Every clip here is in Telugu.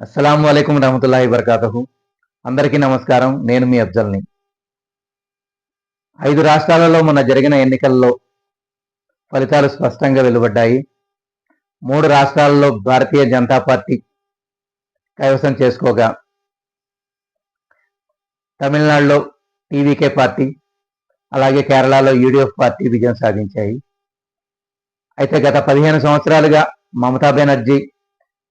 అస్సలాము అలైకుం రహమతుల్లాహి వబర్కాతుహు. అందరికీ నమస్కారం. నేను మీ అఫ్జల్ని. 5 రాష్ట్రాలలో మొన్న జరిగిన ఎన్నికల్లో ఫలితాలు స్పష్టంగా వెలువడ్డాయి. 3 రాష్ట్రాలలో భారతీయ జనతా పార్టీ కైవసం చేసుకోగా, తమిళనాడులో టీవీకే పార్టీ, అలాగే కేరళలో యూడీఎఫ్ పార్టీ విజయం సాధించాయి. అయితే గత 15 సంవత్సరాలుగా మమతా బెనర్జీ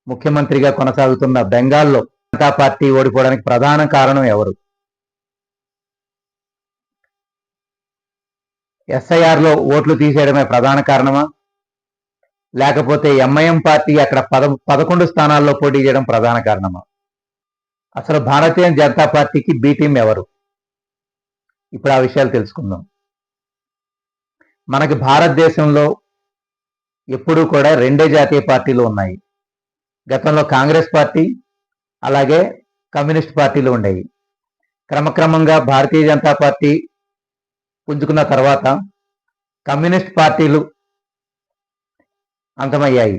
ముఖ్యమంత్రిగా కొనసాగుతున్న బెంగాల్లో జనతా పార్టీ ఓడిపోవడానికి ప్రధాన కారణం ఎవరు? ఎస్ఐఆర్లో ఓట్లు తీసేయడమే ప్రధాన కారణమా, లేకపోతే ఎంఐఎం పార్టీ అక్కడ 11 స్థానాల్లో పోటీ చేయడం ప్రధాన కారణమా? అసలు భారతీయ జనతా పార్టీకి బి టీం ఎవరు? ఇప్పుడు ఆ విషయాలు తెలుసుకుందాం. మనకి భారతదేశంలో ఎప్పుడూ కూడా 2 జాతీయ పార్టీలు ఉన్నాయి. గతంలో కాంగ్రెస్ పార్టీ, అలాగే కమ్యూనిస్ట్ పార్టీలు ఉండేవి. క్రమక్రమంగా భారతీయ జనతా పార్టీ పుంజుకున్న తర్వాత కమ్యూనిస్ట్ పార్టీలు అంతమయ్యాయి.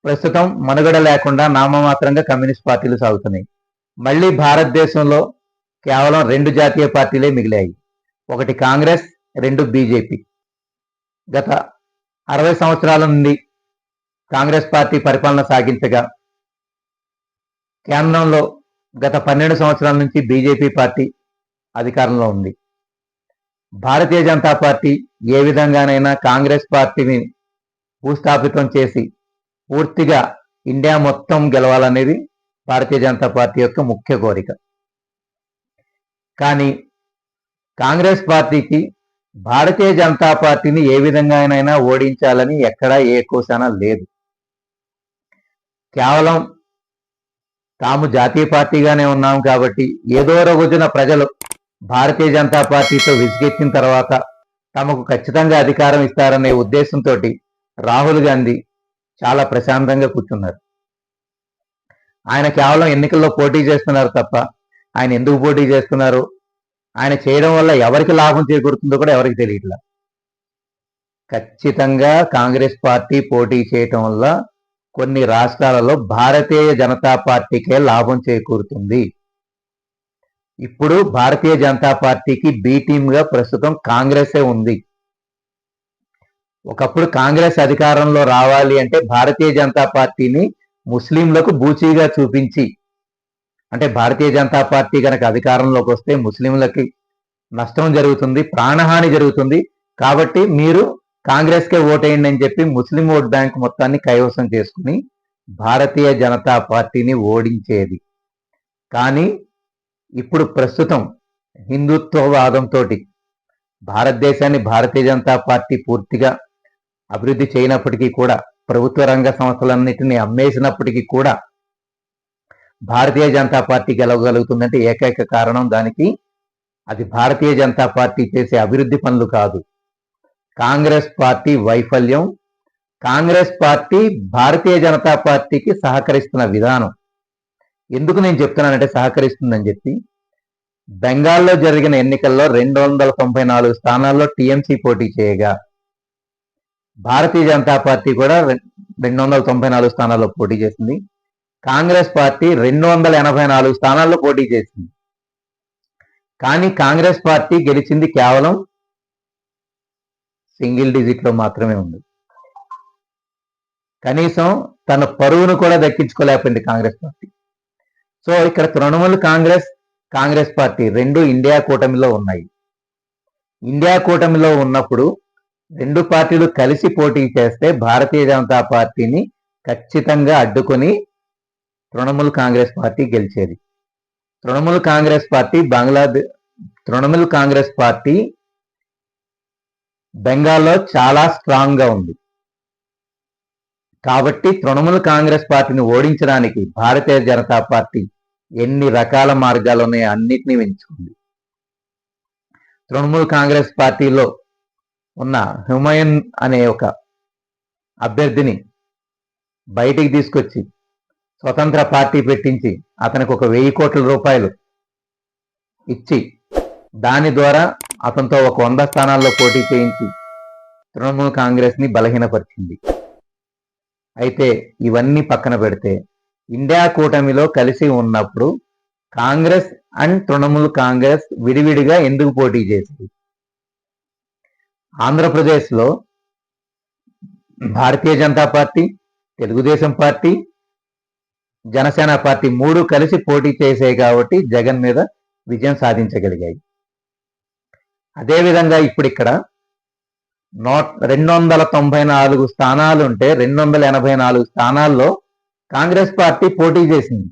ప్రస్తుతం మనుగడ లేకుండా నామమాత్రంగా కమ్యూనిస్ట్ పార్టీలు సాగుతున్నాయి. మళ్ళీ భారతదేశంలో కేవలం 2 జాతీయ పార్టీలే మిగిలాయి. ఒకటి కాంగ్రెస్, 2 బీజేపీ. గత 60 సంవత్సరాల నుండి కాంగ్రెస్ పార్టీ పరిపాలన సాగించగా, కేంద్రంలో గత 12 సంవత్సరాల నుంచి బీజేపీ పార్టీ అధికారంలో ఉంది. భారతీయ జనతా పార్టీ ఏ విధంగానైనా కాంగ్రెస్ పార్టీని భూస్థాపితం చేసి పూర్తిగా ఇండియా మొత్తం గెలవాలనేది భారతీయ జనతా పార్టీ యొక్క ముఖ్య కోరిక. కానీ కాంగ్రెస్ పార్టీకి భారతీయ జనతా పార్టీని ఏ విధంగానైనా ఓడించాలని ఎక్కడా ఏ కోశాన లేదు. కేవలం తాము జాతీయ పార్టీగానే ఉన్నాం కాబట్టి ఏదో రోజున ప్రజలు భారతీయ జనతా పార్టీతో విసిగెత్తిన తర్వాత తమకు ఖచ్చితంగా అధికారం ఇస్తారనే ఉద్దేశంతో రాహుల్ గాంధీ చాలా ప్రశాంతంగా కూర్చున్నారు. ఆయన కేవలం ఎన్నికల్లో పోటీ చేస్తున్నారు తప్ప ఆయన ఎందుకు పోటీ చేస్తున్నారు, ఆయన చేయడం వల్ల ఎవరికి లాభం చేకూరుతుందో కూడా ఎవరికి తెలియట్లా. ఖచ్చితంగా కాంగ్రెస్ పార్టీ పోటీ చేయటం వల్ల కొన్ని రాష్ట్రాలలో భారతీయ జనతా పార్టీకే లాభం చేకూరుతుంది. ఇప్పుడు భారతీయ జనతా పార్టీకి బి టీంగా ప్రస్తుతం కాంగ్రెసే ఉంది. ఒకప్పుడు కాంగ్రెస్ అధికారంలో రావాలి అంటే భారతీయ జనతా పార్టీని ముస్లింలకు బూచీగా చూపించి, అంటే భారతీయ జనతా పార్టీ కనుక అధికారంలోకి వస్తే ముస్లింలకి నష్టం జరుగుతుంది, ప్రాణహాని జరుగుతుంది, కాబట్టి మీరు కాంగ్రెస్కే ఓటేయండి అని చెప్పి ముస్లిం ఓట్ బ్యాంక్ మొత్తాన్ని కైవసం చేసుకుని భారతీయ జనతా పార్టీని ఓడించేది. కానీ ఇప్పుడు ప్రస్తుతం హిందుత్వవాదంతో భారతదేశాన్ని భారతీయ జనతా పార్టీ పూర్తిగా అభివృద్ధి చేయనప్పటికీ కూడా, ప్రభుత్వ రంగ సంస్థలన్నిటినీ అమ్మేసినప్పటికీ కూడా భారతీయ జనతా పార్టీ గెలవగలుగుతుందంటే ఏకైక కారణం దానికి అది భారతీయ జనతా పార్టీ చేసే అభివృద్ధి పనులు కాదు, కాంగ్రెస్ పార్టీ వైఫల్యం, కాంగ్రెస్ పార్టీ భారతీయ జనతా పార్టీకి సహకరిస్తున్న విధానం. ఎందుకు నేను చెప్తున్నానంటే సహకరిస్తుందని చెప్పి, బెంగాల్లో జరిగిన ఎన్నికల్లో 294 స్థానాల్లో టీఎంసీ పోటీ చేయగా, భారతీయ జనతా పార్టీ కూడా 294 స్థానాల్లో పోటీ చేసింది. కాంగ్రెస్ పార్టీ 284 స్థానాల్లో పోటీ చేసింది. కానీ కాంగ్రెస్ పార్టీ గెలిచింది కేవలం సింగిల్ డిజిట్లో మాత్రమే ఉంది. కనీసం తన పరువును కూడా దక్కించుకోలేకపోయింది కాంగ్రెస్ పార్టీ. సో ఇక్కడ తృణమూల్ కాంగ్రెస్, కాంగ్రెస్ పార్టీ 2 ఇండియా కూటమిలో ఉన్నాయి. ఇండియా కూటమిలో ఉన్నప్పుడు 2 పార్టీలు కలిసి పోటీ చేస్తే భారతీయ జనతా పార్టీని ఖచ్చితంగా అడ్డుకొని తృణమూల్ కాంగ్రెస్ పార్టీ గెలిచేది. తృణమూల్ కాంగ్రెస్ పార్టీ బెంగాల్లో చాలా స్ట్రాంగ్ గా ఉంది. కాబట్టి తృణమూల్ కాంగ్రెస్ పార్టీని ఓడించడానికి భారతీయ జనతా పార్టీ ఎన్ని రకాల మార్గాలు ఉన్నాయో అన్నిటినీ ఎంచుకుంది. తృణమూల్ కాంగ్రెస్ పార్టీలో ఉన్న హుమాయూన్ అనే ఒక అభ్యర్థిని బయటికి తీసుకొచ్చి స్వతంత్ర పార్టీ పెట్టించి అతనికి 1,000 కోట్ల రూపాయలు ఇచ్చి దాని ద్వారా అతనితో 100 స్థానాల్లో పోటీ చేయించి తృణమూల్ కాంగ్రెస్ ని బలహీనపరిచింది. అయితే ఇవన్నీ పక్కన పెడితే ఇండియా కూటమిలో కలిసి ఉన్నప్పుడు కాంగ్రెస్ అండ్ తృణమూల్ కాంగ్రెస్ విడివిడిగా ఎందుకు పోటీ చేసింది? ఆంధ్రప్రదేశ్లో Bharatiya Janata party, Telugu Desam party, Janasena party 3 కలిసి పోటీ చేసాయి కాబట్టి జగన్ మీద విజయం సాధించగలిగాయి. అదేవిధంగా ఇప్పుడు ఇక్కడ 294 స్థానాలు ఉంటే 284 స్థానాల్లో కాంగ్రెస్ పార్టీ పోటీ చేసింది.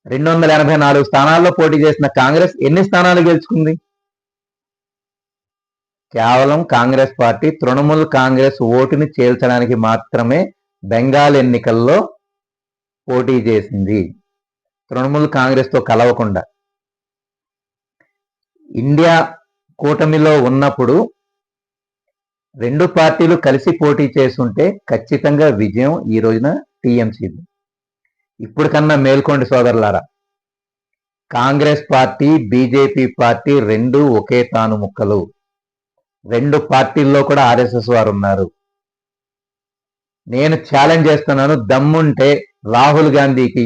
284 స్థానాల్లో పోటీ చేసిన కాంగ్రెస్ ఎన్ని స్థానాలు గెలుచుకుంది? కేవలం కాంగ్రెస్ పార్టీ తృణమూల్ కాంగ్రెస్ ఓటుని చేల్చడానికి మాత్రమే బెంగాల్ ఎన్నికల్లో పోటీ చేసింది, తృణమూల్ కాంగ్రెస్తో కలవకుండా. ఇండియా కూటమిలో ఉన్నప్పుడు 2 పార్టీలు కలిసి పోటీ చేస్తుంటే ఖచ్చితంగా విజయం ఈ రోజున టీఎంసీది. ఇప్పుడు కన్నా మేల్కోండి సోదరులారా, కాంగ్రెస్ పార్టీ, బీజేపీ పార్టీ 2 ఒకే తాను ముక్కలు. 2 పార్టీల్లో కూడా ఆర్ఎస్ఎస్ వారు ఉన్నారు. నేను ఛాలెంజ్ చేస్తున్నాను, దమ్ముంటే రాహుల్ గాంధీకి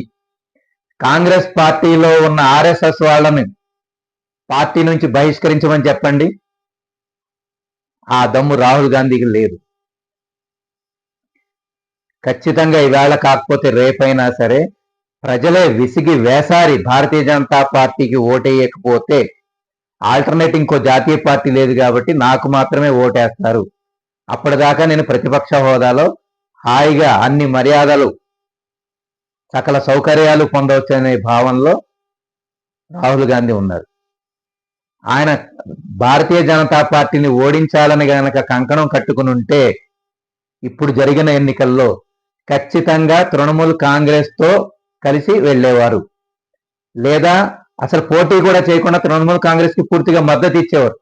కాంగ్రెస్ పార్టీలో ఉన్న ఆర్ఎస్ఎస్ వాళ్ళని పార్టీ నుంచి బహిష్కరించమని చెప్పండి. ఆ దమ్ము రాహుల్ గాంధీకి లేదు. ఖచ్చితంగా ఈవేళ కాకపోతే రేపైనా సరే ప్రజలే విసిగి వేసారి భారతీయ జనతా పార్టీకి ఓటేయకపోతే ఆల్టర్నేట్ ఇంకో జాతీయ పార్టీ లేదు కాబట్టి నాకు మాత్రమే ఓటేస్తారు. అప్పటిదాకా నేను ప్రతిపక్ష హోదాలో హాయిగా అన్ని మర్యాదలు, సకల సౌకర్యాలు పొందవచ్చనే భావనలో రాహుల్ గాంధీ ఉన్నారు. ఆయన భారతీయ జనతా పార్టీని ఓడించాలని గనక కంకణం కట్టుకుని ఉంటే ఇప్పుడు జరిగిన ఎన్నికల్లో ఖచ్చితంగా తృణమూల్ కాంగ్రెస్తో కలిసి వెళ్ళేవారు, లేదా అసలు పోటీ కూడా చేయకుండా తృణమూల్ కాంగ్రెస్కి పూర్తిగా మద్దతు ఇచ్చేవారు.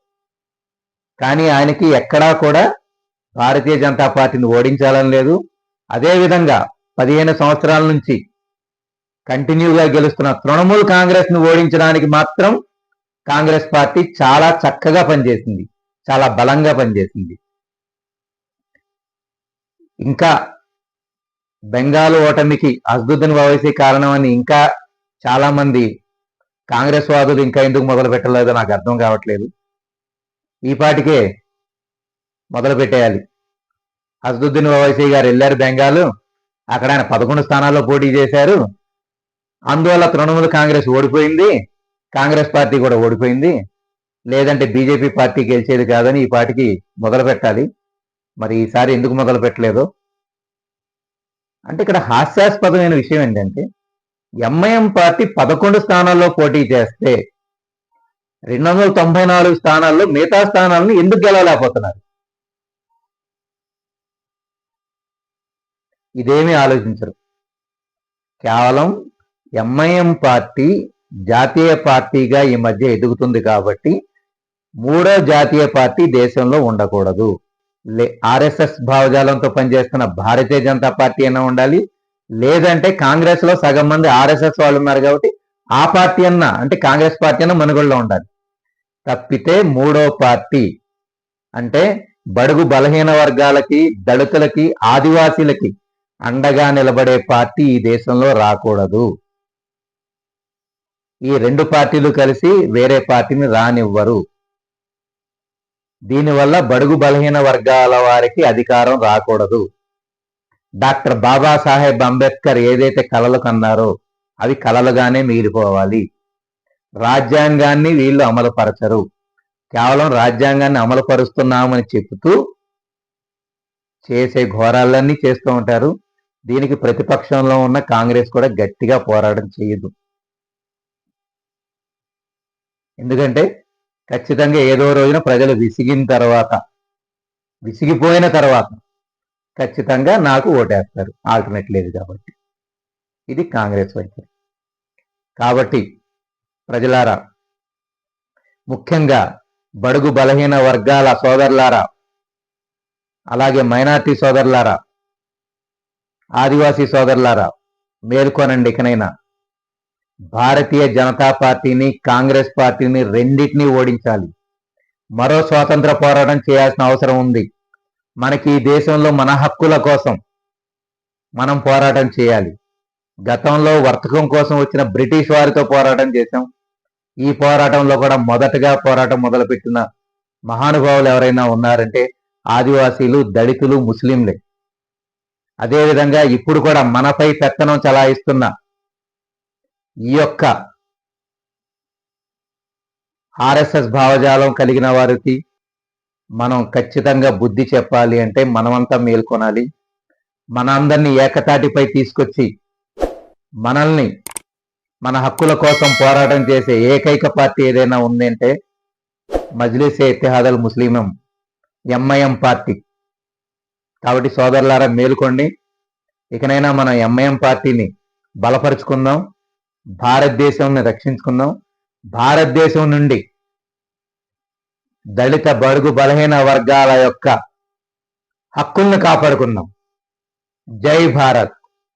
కానీ ఆయనకి ఎక్కడా కూడా భారతీయ జనతా పార్టీని ఓడించాలని లేదు. అదేవిధంగా 15 సంవత్సరాల నుంచి కంటిన్యూగా గెలుస్తున్న తృణమూల్ కాంగ్రెస్ను ఓడించడానికి మాత్రం కాంగ్రెస్ పార్టీ చాలా చక్కగా పనిచేసింది, చాలా బలంగా పనిచేసింది. ఇంకా బెంగాల్ ఓటమికి అసదుద్దీన్ ఓవైసీ కారణమని ఇంకా చాలా మంది కాంగ్రెస్ వాదులు ఇంకా ఎందుకు మొదలు పెట్టలేదో నాకు అర్థం కావట్లేదు. ఈ పాటికే మొదలు పెట్టేయాలి. అసదుద్దీన్ ఓవైసీ గారు వెళ్ళారు బెంగాల్, అక్కడ ఆయన 11 స్థానాల్లో పోటీ చేశారు. అందువల్ల తృణమూల్ కాంగ్రెస్ ఓడిపోయింది, కాంగ్రెస్ పార్టీ కూడా ఓడిపోయింది, లేదంటే బీజేపీ పార్టీ గెలిచేది కాదని ఈ పార్టీకి మొదలు పెట్టాలి. మరి ఈసారి ఎందుకు మొదలు పెట్టలేదో అంటే ఇక్కడ హాస్యాస్పదమైన విషయం ఏంటంటే ఎంఐఎం పార్టీ 11 స్థానాల్లో పోటీ చేస్తే 294 స్థానాల్లో మిగతా స్థానాలను ఎందుకు గెలవలేకపోతున్నారు? ఇదేమీ ఆలోచించరు. కేవలం ఎంఐఎం పార్టీ జాతీయ పార్టీగా ఈ మధ్య ఎదుగుతుంది కాబట్టి 3వ జాతీయ పార్టీ దేశంలో ఉండకూడదు. ఆర్ఎస్ఎస్ భావజాలంతో పనిచేస్తున్న భారతీయ జనతా పార్టీ అయినా ఉండాలి, లేదంటే కాంగ్రెస్ లో సగం మంది ఆర్ఎస్ఎస్ వాళ్ళు ఉన్నారు కాబట్టి ఆ పార్టీ అన్నా, అంటే కాంగ్రెస్ పార్టీ అన్నా మనుగడలో ఉండాలి. తప్పితే 3వ పార్టీ అంటే బడుగు బలహీన వర్గాలకి, దళితులకి, ఆదివాసీలకి అండగా నిలబడే పార్టీ ఈ దేశంలో రాకూడదు. ఈ 2 పార్టీలు కలిసి వేరే పార్టీని రానివ్వరు. దీనివల్ల బడుగు బలహీన వర్గాల వారికి అధికారం రాకూడదు. డాక్టర్ బాబాసాహెబ్ అంబేద్కర్ ఏదైతే కలలు కన్నారో అవి కలలుగానే మిగిలిపోవాలి. రాజ్యాంగాన్ని వీళ్ళు అమలుపరచరు, కేవలం రాజ్యాంగాన్ని అమలు పరుస్తున్నామని చెబుతూ చేసే ఘోరాలన్నీ చేస్తూ ఉంటారు. దీనికి ప్రతిపక్షంలో ఉన్న కాంగ్రెస్ కూడా గట్టిగా పోరాటం చేయదు. ఎందుకంటే ఖచ్చితంగా ఏదో రోజున ప్రజలు విసిగిపోయిన తర్వాత ఖచ్చితంగా నాకు ఓటేస్తారు, ఆల్టర్నేట్ లేదు కాబట్టి. ఇది కాంగ్రెస్ వైఖరి. కాబట్టి ప్రజలారా, ముఖ్యంగా బడుగు బలహీన వర్గాల సోదరులారా, అలాగే మైనార్టీ సోదరులారా, ఆదివాసీ సోదరులారా, మేల్కొనండి. ఇకనైనా భారతీయ జనతా పార్టీని, కాంగ్రెస్ పార్టీని రెండింటినీ ఓడించాలి. మరో స్వాతంత్ర పోరాటం చేయాల్సిన అవసరం ఉంది. మనకి ఈ దేశంలో మన హక్కుల కోసం మనం పోరాటం చేయాలి. గతంలో వర్తకం కోసం వచ్చిన బ్రిటిష్ వారితో పోరాటం చేశాం. ఈ పోరాటంలో కూడా మొదటగా పోరాటం మొదలుపెట్టిన మహానుభావులు ఎవరైనా ఉన్నారంటే ఆదివాసీలు, దళితులు, ముస్లింలే. అదేవిధంగా ఇప్పుడు కూడా మనపై పెత్తనం చలాయిస్తున్న ఈ యొక్క ఆర్ఎస్ఎస్ భావజాలం కలిగిన వారికి మనం ఖచ్చితంగా బుద్ధి చెప్పాలి అంటే మనమంతా మేల్కొనాలి. మనందరినీ ఏకతాటిపై తీసుకొచ్చి మనల్ని మన హక్కుల కోసం పోరాటం చేసే ఏకైక పార్టీ ఏదైనా ఉంది అంటే మజ్లిస్ ఇత్తెహాదుల్ ముస్లిమీన్ ఎంఐఎం పార్టీ. కాబట్టి సోదరులారా మేలుకోండి. ఇకనైనా మనం ఎంఐఎం పార్టీని బలపరుచుకుందాం, భారతదేశాన్ని రక్షించుకుందాం, భారతదేశం నుండి దళిత బడుగు బలహీన వర్గాల యొక్క హక్కుల్ని కాపాడుకుందాం. జై భారత్.